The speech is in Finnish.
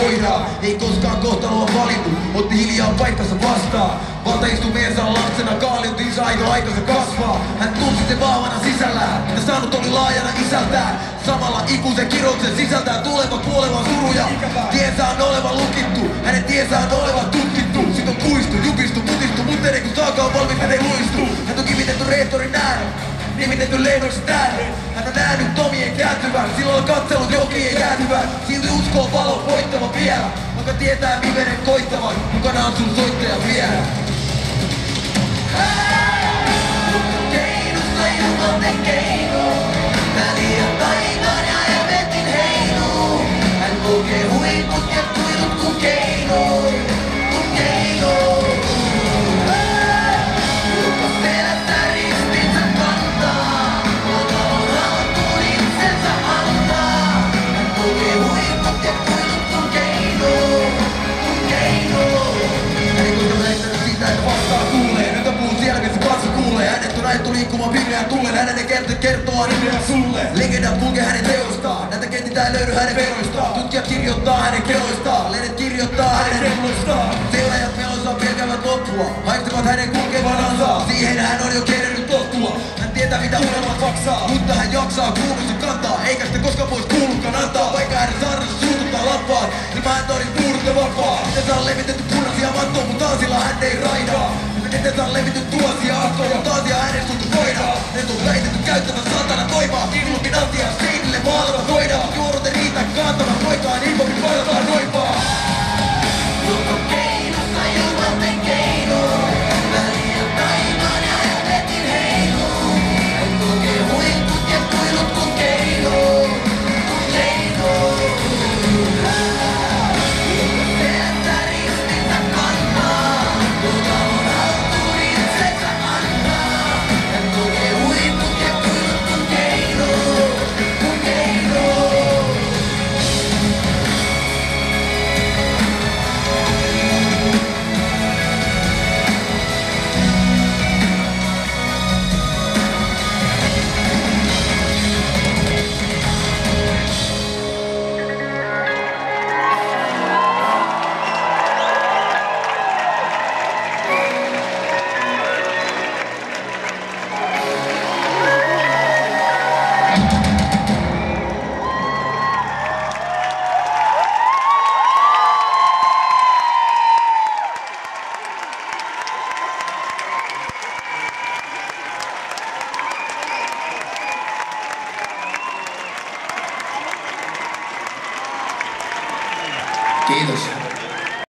voidaan. Ei koskaan kohtaloa valittu, otti hiljaa paikkansa vastaan. Valtaistumiensä lapsena kaaliutin sai jo aikansa kasvaa. Hän tunsi sen vahvana sisällään, mitä saanut oli laajana isältään. Samalla ikuisen kirjouksen sisältää tuleva kuolevan suruja. Tiensä on olevan lukittu, hänen tiensä on olevan tutkittu. Sit on puistu, jupistu, mutistu, mutta ennen kuin saakaan valmis, hän ei luistu. Hän on kivitetty rehtorin äänen, nimitetty leidoksi tähden. Hän on nähnyt omien kääntyvän, silloin on katsellut jokien jäätyvän. Silti uskoo valon voittavan vielä, vaikka tietää viveren koittavan. Mukana on sun soittaja vielä. Keinussa ilmaten keino, väliä taivaan ja helvetin heinu. Hän kulkee huiput ja kuilut kun keino. Joka selässä ristinsä kantaa, kotalon haltuun itsensä antaa. Hän kulkee huiput ja kuilut kun keino. Hän ei koskaan väittänyt siitä, että vastaan kuulee. Nyt on puhut siellä, missä katso kuulee. Hänet on ajettu liikkumaan pimeän tullen. Hänen ei kertoo nimeä sulle. Legendat kulkee hänen teoistaan. Näitä kentitä ei löydy hänen veroistaan. Tutkijat kirjoittaa hänen keloistaan. Lehdet kirjoittaa hänen temloistaan. Seuraajat peloissaan pelkäävät loppua. Haistavat hänen kulkevanansa. Siihen hän on jo kerennyt tottua. Hän tietää mitä unelmat maksaa. Mutta hän jaksaa kuuluisen kantaa. Eikä sitä koskaan pois kuulukaan antaa. Vaikka hänen saarnassa suututtaa lappaan, niin mä hän olisi puhunut ja vapaa. Miten saa levitetty punaisia mattoon, mutta tansilla hän ei raidaa. Miten saa levitetty tuhansia akkoja, mutta asia hänen suutu voidaan. Ne on väitetty käyttävän saatana toimaa. Illuminatia seinille maalata voidaan. Juorut ei riitä kaatamaan poikaa, niin popin pailataan noipaa. Joka keinossa ilmaten keino, väliä taivaan ja helvetin heinu. Hän kulkee huiput ja kuilut kun keino. Joka selässä ristinsä kantaa, kotalon haltuun itsensä antaa. Hän kulkee huiput ja kuilut kun keino. Kiitos.